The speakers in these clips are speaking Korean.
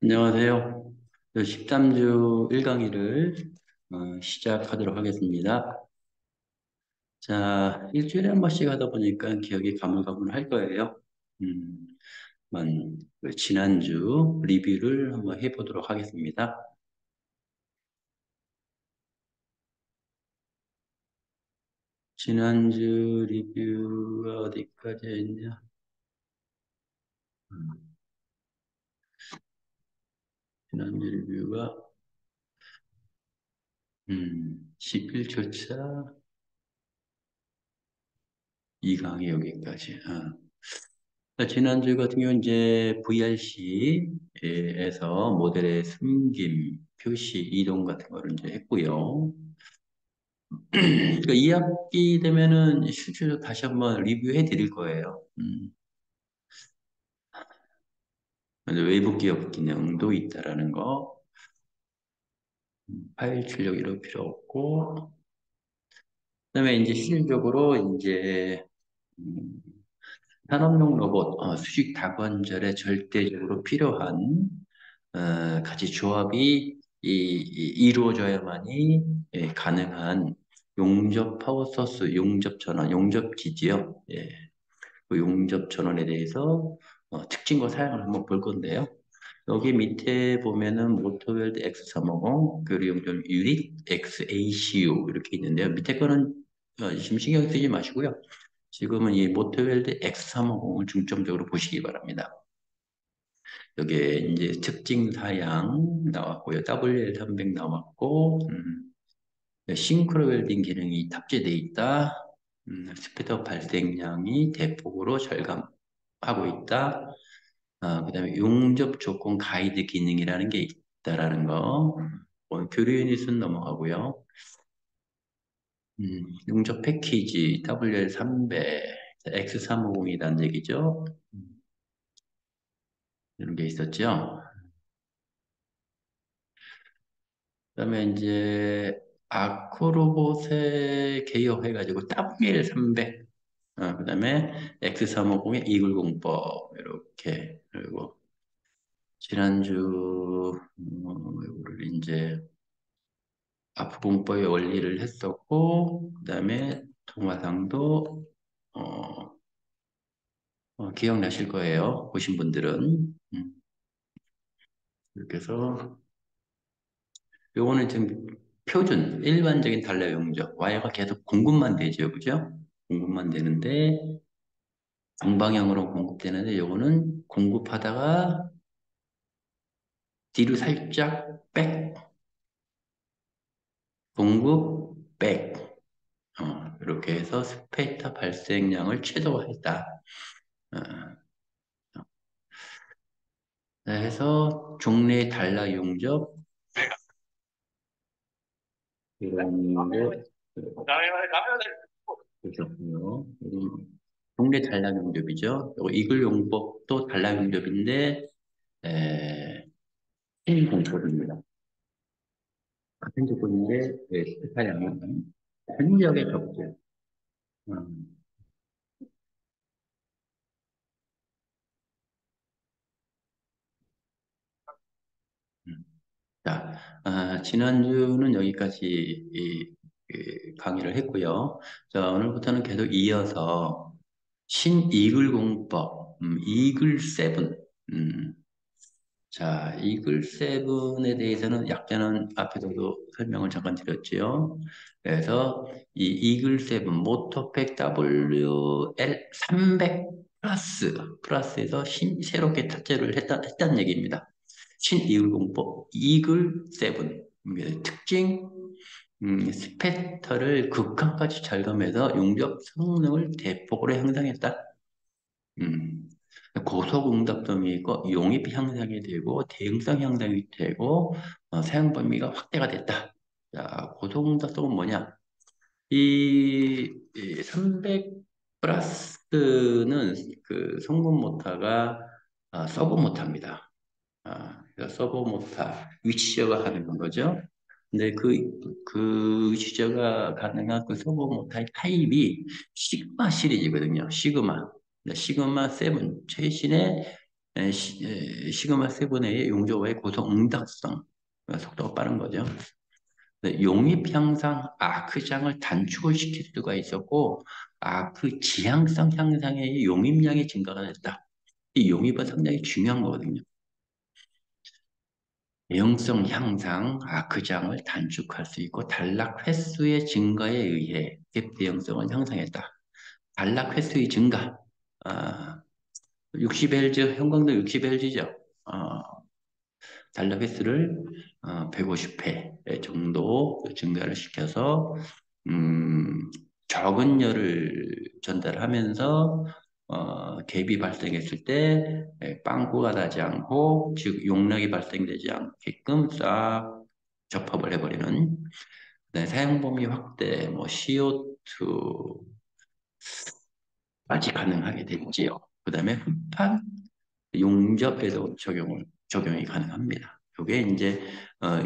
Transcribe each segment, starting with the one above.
안녕하세요. 13주 1강의를 시작하도록 하겠습니다. 자, 일주일에 한 번씩 하다 보니까 기억이 가물가물할 거예요. 음, 그 지난주 리뷰를 한번 해보도록 하겠습니다. 지난주 리뷰가 어디까지 했냐? 음, 지난주 리뷰가 11주차 2강이 여기까지. 지난주 같은 경우는 이제 VRC에서 모델의 숨김, 표시, 이동 같은 거를 이제 했고요. 그러니까 2학기 되면은 실제로 다시 한번 리뷰해 드릴 거예요. 근데 외부 기업 기능도 있다라는 거, 파일 출력 이럴 필요 없고, 그다음에 이제 실질적으로 이제 음, 산업용 로봇, 수직 다관절에 절대적으로 필요한 같이 조합이 이루어져야만이 가능한 용접 파워 소스, 용접 전원, 용접기지요. 예, 그 용접 전원에 대해서 특징과 사양을 한번 볼 건데요. 여기 밑에 보면은 모터웰드 X350, 교류용접 유닛 XACU 이렇게 있는데요. 밑에 거는 지금 신경 쓰지 마시고요. 지금은 이 모터웰드 X350을 중점적으로 보시기 바랍니다. 여기에 이제 특징 사양 나왔고요. WL300 나왔고, 싱크로 웰딩 기능이 탑재되어 있다. 스피더 발생량이 대폭으로 절감하고 있다. 그다음에 용접 조건 가이드 기능이라는 게 있다라는 거. 교류 유닛은 넘어가고요. 용접 패키지 WL300, X350이라는 얘기죠. 이런 게 있었죠. 그다음에 이제 아크로봇에 개요해가지고 WL300, 그다음에 X350의 이글공법 이렇게 그리고 지난주 이거를 이제 아프공법의 원리를 했었고 그다음에 동화상도 어, 기억나실 거예요. 보신 분들은 이렇게 해서 요거는 지금 표준, 일반적인 달러 용적. 와이어가 계속 공급만 되죠. 그죠? 공급만 되는데, 정방향으로 공급되는데, 요거는 공급하다가 뒤로 살짝 백, 공급, 백. 이렇게 해서 스페이터 발생량을 최소화했다. 어, 해서 종래 달러 용적, 이런 거, 보셨고요. 동네 단락용접이죠. 요 이글 용법도 단락용접인데 신 공법입니다. 같은 조건인데 스타량은 현역의 적재. 음, 음. 자, 지난주는 여기까지 강의를 했고요. 자, 오늘부터는 계속 이어서 신이글 공법, 이글 세븐. 자, 이글 세븐에 대해서는 약자는 앞에서도 설명을 잠깐 드렸지요. 그래서 이 이글 세븐 모터팩 WL300 플러스에서 새롭게 탑재를 했다는 얘기입니다. 신이글 공법 이글 세븐 특징 스펙터를 극한까지 절감해서 용접 성능을 대폭으로 향상했다. 음, 고소응답점이 있고 용입 향상이 되고 대응성 향상이 되고 사용 범위가 확대가 됐다. 자, 고소응답성은 뭐냐? 이 300 플러스는 그 성분 모터가 서브 모터입니다. 그래서 서브 모터 위치저가 하는 거죠. 근데 그 위치저가 가능한 그 서브 모터의 타입이 시그마 시리즈거든요. 시그마. 시그마 7 최신의 시그마 세븐의 용접의 고속 응답성, 속도가 빠른 거죠. 네, 용입 향상 아크장을 단축을 시킬 수가 있었고, 아크 지향성 향상의 용입량이 증가가 됐다. 이 용입은 상당히 중요한 거거든요. 대형성 향상 아크장을 단축할 수 있고 단락 횟수의 증가에 의해 갭 대형성을 향상했다. 단락 횟수의 증가, 60Hz, 형광등 60Hz죠. 단락 횟수를 150회 정도 증가를 시켜서 적은 열을 전달하면서 갭이 발생했을 때 빵꾸가 나지 않고 즉 용락이 발생되지 않게끔 싹 접합을 해버리는 네, 사용 범위 확대, 뭐 CO2까지 가능하게 됐지요. 그 다음에 흡판 용접에도 적용이 가능합니다. 이게 이제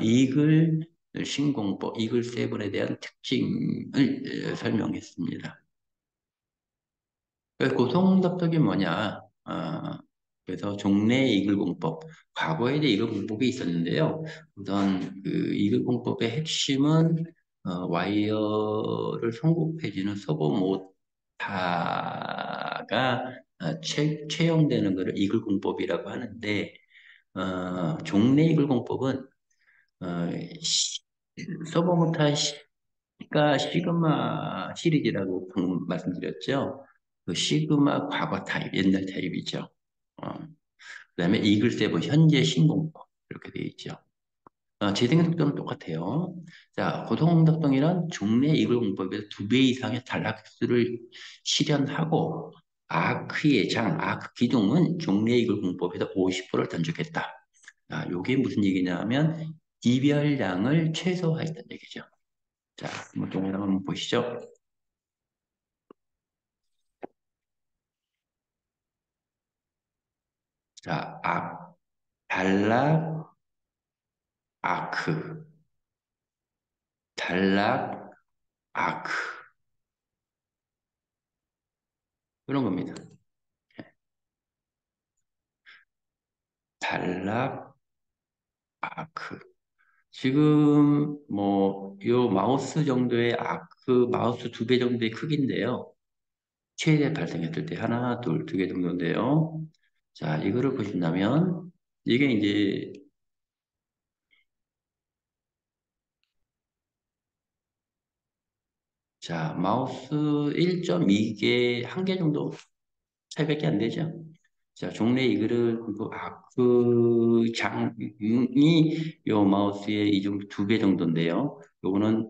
이글 신공법, 이글 세븐에 대한 특징을 설명했습니다. 고성답독이 뭐냐? 그래서 종래 이글공법, 과거에 이제 이글공법이 있었는데요. 우선 그 이글공법의 핵심은 와이어를 성급해지는 서버 모타가 채용되는 것을 이글공법이라고 하는데 종래 이글공법은 어, 시- 서버 모타 그러니까 시그마 시리즈라고 방금 말씀드렸죠. 그 시그마 과거 타입, 옛날 타입이죠. 어, 그다음에 이글 세븐 현재 신공법 이렇게 되어 있죠. 재생 속도는 똑같아요. 자, 고동작동이란 종래 이글 공법에서 2배 이상의 단락수를 실현하고 아크의 아크 기둥은 종래 이글 공법에서 50%를 단축했다. 자, 요게 무슨 얘기냐면 이별량을 최소화했다는 얘기죠. 자, 한번 동영상 한번 보시죠. 자, 단락, 아크, 단락, 아크. 이런 겁니다. 단락, 아크. 지금 뭐, 요 마우스 정도의 아크, 마우스 2배 정도의 크기인데요. 최대 발생했을 때 하나, 둘, 2개 정도인데요. 자, 이거를 보신다면, 이게 이제, 자, 마우스 1.2개, 1개 정도 차이밖에 안 되죠. 자, 종래 이글을 그 장이 요 마우스의 이 정도 2배 정도인데요. 요거는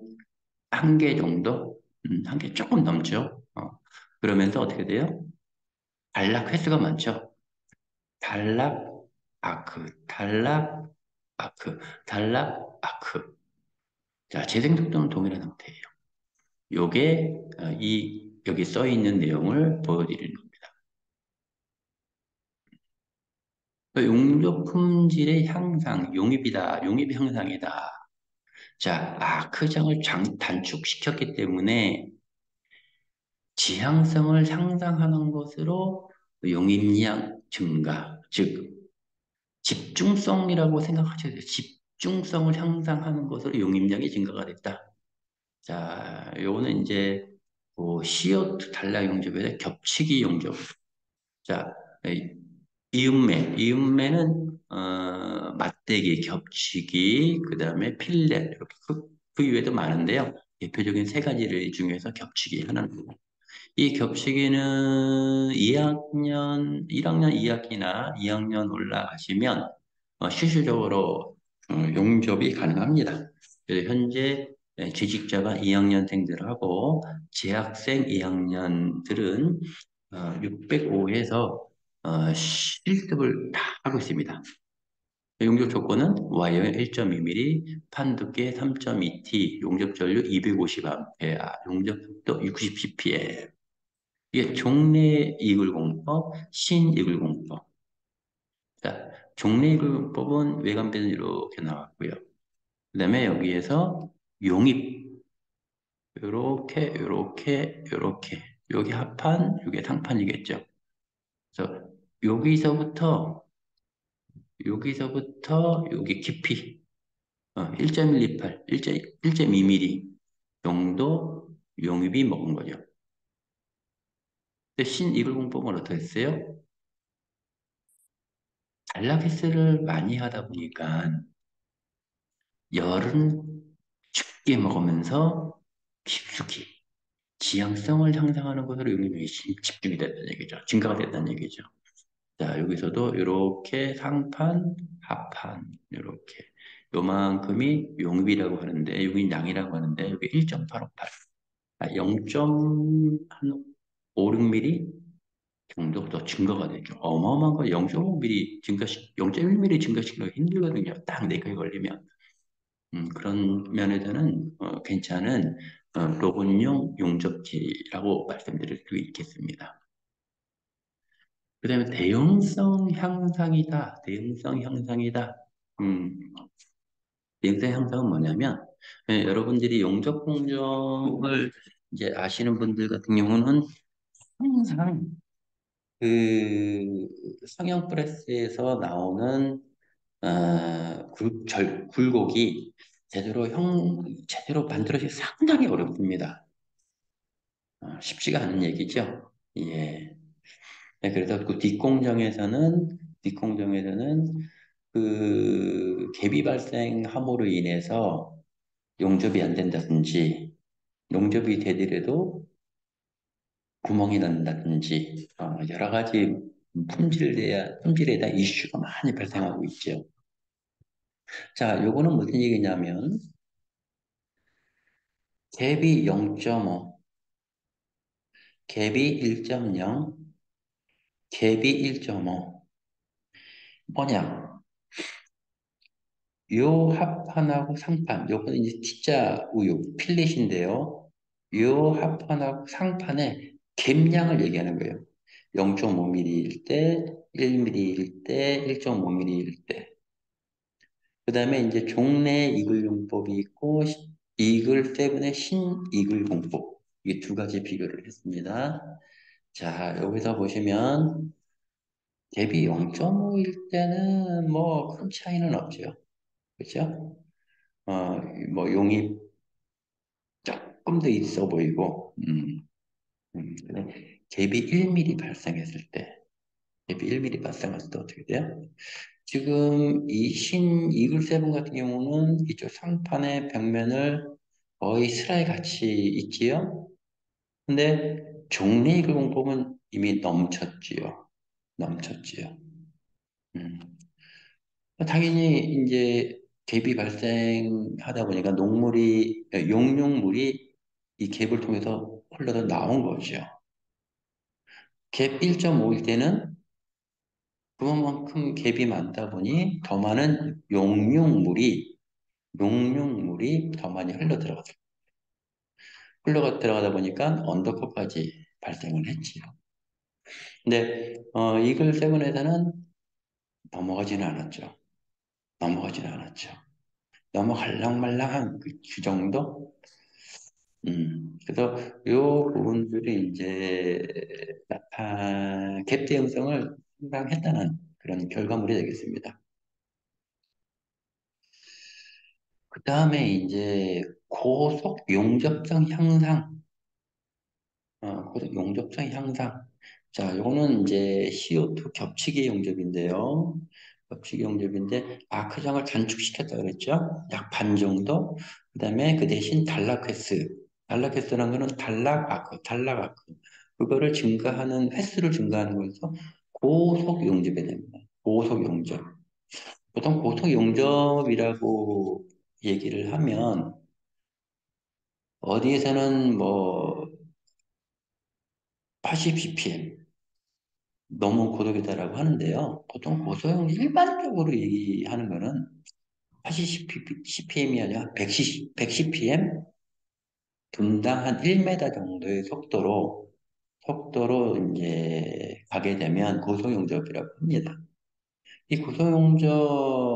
1개 정도, 1개 조금 넘죠. 그러면서 어떻게 돼요? 단락 횟수가 많죠. 단락 아크, 단락 아크, 단락 아크. 자, 재생 속도는 동일한 상태예요. 요게 여기 써 있는 내용을 보여드리는 겁니다. 용접 품질의 향상, 용입이다, 용입 향상이다. 자, 아크장을 단축시켰기 때문에 지향성을 향상하는 것으로 용입량 증가, 즉 집중성이라고 생각하셔야 돼요. 집중성을 향상하는 것으로 용입량이 증가가 됐다. 자, 요거는 이제 CO2 단락 용접에서 겹치기 용접. 자, 이음매는 맞대기, 겹치기, 그 다음에 필렛 이렇게 그 이외에도 많은데요. 대표적인 세 가지를 중에서 겹치기 하나는 이 겹치기는 2학년, 1학년 2학기나 2학년 올라가시면 실질적으로 용접이 가능합니다. 그래서 현재 재직자가 2학년생들하고 재학생 2학년들은 605에서 실습을 다 하고 있습니다. 용접 조건은 와이어 1.2mm, 판 두께 3.2T, 용접 전류 250A, 용접 속도 60cpm. 이게 종래 이글공법, 신이글공법. 자, 종래 이글공법은 외관배는 이렇게 나왔고요. 그 다음에 여기에서 용입, 요렇게, 요렇게, 요렇게. 여기 합판, 이게 상판이겠죠. 그래서 여기서부터 여기서부터 여기 깊이 1.128, 1.2mm 정도 용입이 먹은 거죠. 근데 신이글 공법은 어떻게 했어요? 안락해스를 많이 하다 보니까 열은 죽게 먹으면서 깊숙이 지향성을 향상하는 것으로 용입이 집중이 됐다는 얘기죠. 증가가 됐다는 얘기죠. 자, 여기서도 이렇게 상판, 하판, 이렇게 요만큼이 용입이라고 하는데 여기 양이라고 하는데 여기 1.858, 0.56mm 정도 더 증가가 되죠. 어마어마한 거 0.5mm 증가시, 0.1mm 증가시키기가 힘들거든요. 딱 내거에 걸리면. 그런 면에서는 괜찮은 로봇용 용접기라고 말씀드릴 수 있겠습니다. 그 다음에 대응성 향상이다. 대응성 향상이다. 음, 대응성 향상은 뭐냐면 여러분들이 용접 공정을 이제 아시는 분들 같은 경우는 항상 그 성형 프레스에서 나오는 굴곡이 제대로 만들어지기 상당히 어렵습니다. 쉽지가 않은 얘기죠. 예. 네, 그래서 그 뒷공정에서는 그 갭이 발생함으로 인해서 용접이 안 된다든지, 용접이 되더라도 구멍이 난다든지, 여러 가지 품질에 대한 이슈가 많이 발생하고 있죠. 자, 요거는 무슨 얘기냐면, 갭이 0.5, 갭이 1.0, 갭이 1.5. 뭐냐? 요 합판하고 상판, 요거는 이제 T자 우유, 필렛인데요. 요 합판하고 상판의 갭량을 얘기하는 거예요. 0.5mm일 때, 1mm일 때, 1.5mm일 때. 그 다음에 이제 종래 이글 용법이 있고, 이글 세븐의 신이글 공법. 이게 두 가지 비교를 했습니다. 자, 여기서 보시면, 갭이 0.5일 때는 뭐 큰 차이는 없죠. 그렇죠? 어, 뭐 용이 조금 더 있어 보이고, 근데 갭이 1mm 발생했을 때, 갭이 1mm 발생했을 때 어떻게 돼요? 지금 이 이글 세븐 같은 경우는 이쪽 상판의 벽면을 거의 슬라이 같이 있지요? 근데 종래 이글 공법은 이미 넘쳤지요. 넘쳤지요. 음. 당연히 이제 갭이 발생하다 보니까 용융물이 이 갭을 통해서 흘러서 나온 거죠. 갭 1.5일 때는 그만큼 갭이 많다 보니 더 많은 용융물이 더 많이 들어가다 보니까 언더컷까지 발생을 했지요. 근데 이글 세븐에서는 넘어가지는 않았죠. 넘어가지는 않았죠. 넘어갈랑말랑한 그 정도? 그래서 요 부분들이 이제 갭 대응성을 상당했다는 그런 결과물이 되겠습니다. 그 다음에 이제 고속 용접성 향상, 고속 용접성 향상. 자, 요거는 이제 CO2 겹치기 용접인데요. 겹치기 용접인데 아크장을 단축시켰다 그랬죠? 약 반 정도. 그 다음에 그 대신 단락회수라는 거는 단락 아크. 그거를 횟수를 증가하는 거에서 고속 용접이 됩니다. 고속 용접. 보통 고속 용접이라고 얘기를 하면 어디에서는 뭐 80 ppm 너무 고독이다라고 하는데요. 보통 고소형 일반적으로 얘기하는 거는 80 ppm이 아니라 110 ppm 분당 한 1m 정도의 속도로 이제 가게 되면 고소용접이라고 합니다. 이 고소용접은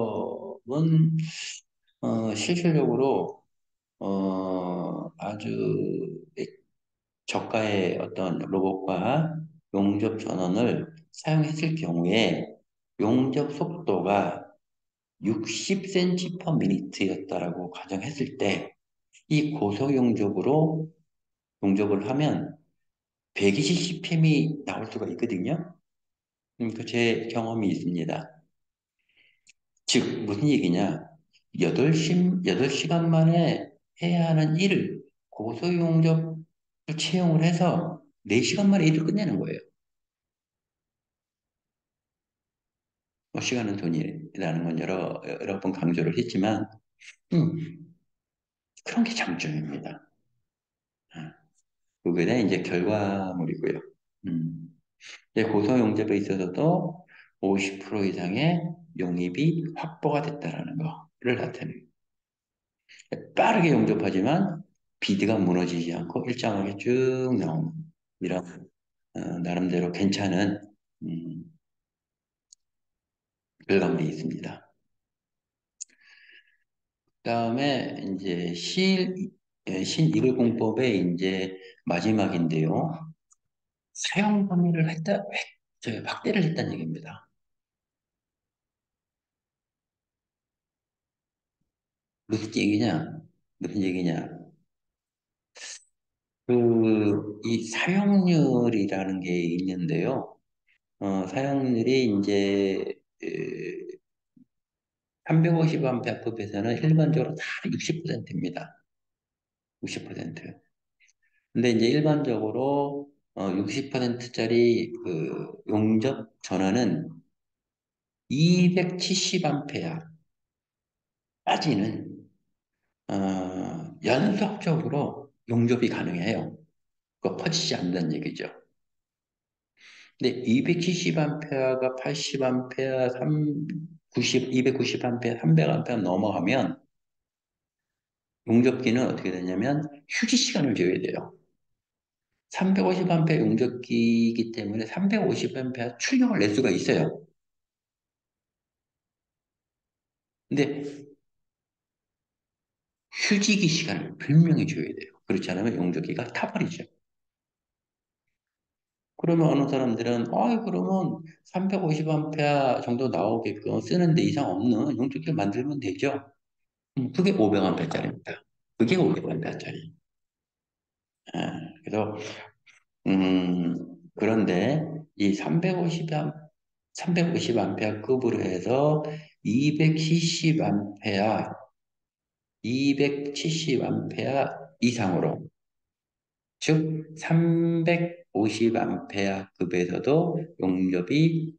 실질적으로 아주 저가의 어떤 로봇과 용접 전원을 사용했을 경우에 용접 속도가 60cm per minute였다라고 가정했을 때, 이 고속 용접을 하면 120ccm이 나올 수가 있거든요. 제 경험이 있습니다. 즉, 무슨 얘기냐? 8시간 만에 해야 하는 일을 고속 용접을 채용을 해서 4시간 만에 일을 끝내는 거예요. 뭐 시간은 돈이라는 건 여러 번 강조를 했지만, 음, 그런 게 장점입니다. 아, 그게 이제 결과물이고요. 고소 용접에 있어서도 50% 이상의 용입이 확보가 됐다라는 거를 나타내요. 빠르게 용접하지만 비드가 무너지지 않고 일정하게 쭉 나오는 이런 나름대로 괜찮은 음, 결과물이 있습니다. 그다음에 이제 신이글 공법의 이제 마지막인데요. 사용 범위를 확대를 했다는 얘기입니다. 무슨 얘기냐? 무슨 얘기냐? 이 사용률이라는 게 있는데요. 사용률이 이제 350A급에서는 일반적으로 다 60%입니다. 60%. 근데 이제 일반적으로 60%짜리 그 용접 전원은 270A까지는 연속적으로 용접이 가능해요. 그거 퍼지지 않는다는 얘기죠. 근데 270A가 80A, 290A, 300A 넘어가면 용접기는 어떻게 되냐면 휴지 시간을 줘야 돼요. 350A 용접기이기 때문에 350A 출력을 낼 수가 있어요. 근데 휴지기 시간을 분명히 줘야 돼요. 그렇지 않으면 용접기가 타버리죠. 그러면 어느 사람들은, 그러면 350A 정도 나오게끔 쓰는데 이상 없는 용접기를 만들면 되죠. 그게 500A짜리입니다. 그게 500A짜리. 그래서, 그런데 이 350A 급으로 해서 270A, 270A 이상으로, 즉 350A 급에서도 용접이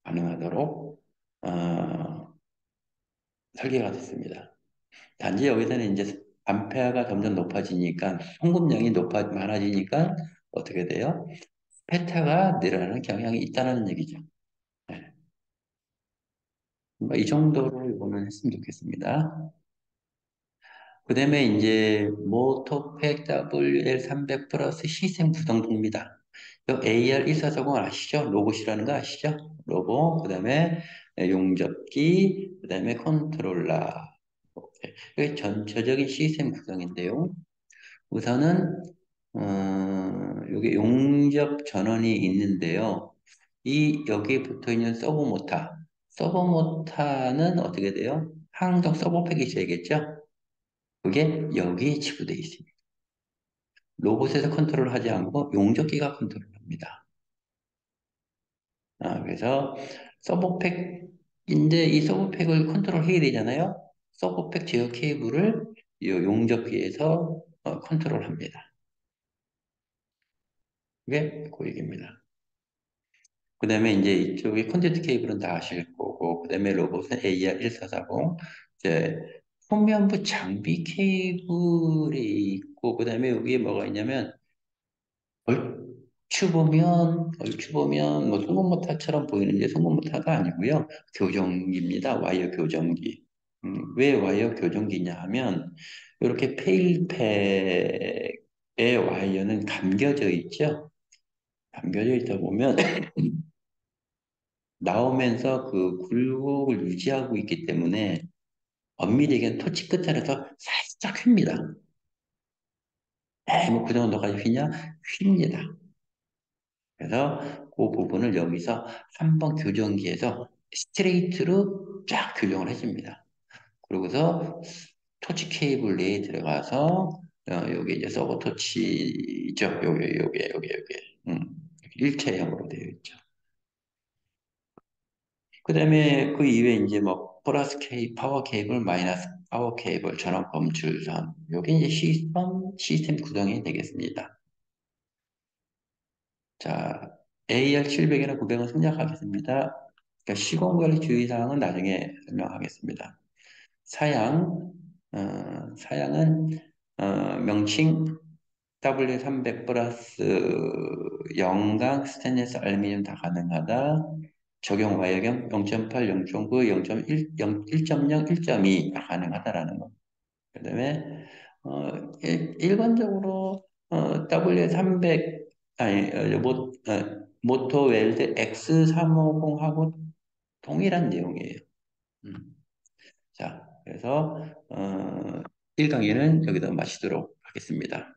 가능하도록 어, 설계가 됐습니다. 단지 여기서는 이제 암페어가 점점 높아지니까 송금량이 많아지니까 어떻게 돼요? 페타가 늘어나는 경향이 있다는 얘기죠. 네. 뭐이 정도로 이거는 했으면 좋겠습니다. 그 다음에 이제 모토팩 WL300 플러스 시스템 구성도입니다. AR1440 아시죠? 로봇이라는 거 아시죠? 로봇, 그 다음에 용접기, 그 다음에 컨트롤러. 이게 전체적인 시스템 구성인데요. 우선은 여기 용접 전원이 있는데요. 여기에 붙어 있는 서버 모터. 서버 모터는 어떻게 돼요? 항동 서버팩이 있어야겠죠? 그게 여기에 지구되어 있습니다. 로봇에서 컨트롤하지 않고 용접기가 컨트롤합니다. 그래서 서버팩인데 이 서버팩을 컨트롤해야 되잖아요. 서버팩 제어 케이블을 이 용접기에서 컨트롤합니다. 그게 그 얘기입니다. 그 다음에 이제 이쪽에 컨듀트 케이블은 다 아실 거고, 그 다음에 로봇은 AR1440, 이제 후면부 장비 케이블이 있고, 그 다음에 여기에 뭐가 있냐면, 얼추 보면, 뭐, 송금모타처럼 보이는데, 송금모타가 아니고요. 교정기입니다. 와이어 교정기. 왜 와이어 교정기냐 하면, 이렇게 페일팩의 와이어는 감겨져 있죠? 감겨져 있다 보면, 나오면서 그 굴곡을 유지하고 있기 때문에, 엄밀하게 토치 끝자리에서 살짝 휩니다. 뭐, 그 정도까지 휘냐? 휩니다. 그래서 그 부분을 여기서 한번 교정기에서 스트레이트로 쫙 교정을 해줍니다. 그러고서 토치 케이블 내에 들어가서 요게 이제 서버 토치죠. 요게 일체형으로 되어 있죠. 그 다음에 그 이외에 이제 뭐 플러스 파워 케이블, 마이너스 파워 케이블, 전원 검출선 요게 이제 시스템 구동이 되겠습니다. 자, AR700이나 900은 생략하겠습니다. 그러니까 시공관리 주의사항은 나중에 설명하겠습니다. 사양, 사양은 명칭 W300 플러스 영강 스테인리스 알루미늄 다 가능하다. 적용 와해경 0.8, 0.9, 0.1, 1.0, 1.2 다 가능하다라는 거. 그 다음에 일반적으로 W300 아니 모토 웰드 X350하고 동일한 내용이에요. 자, 그래서 1강의는 여기서 마치도록 하겠습니다.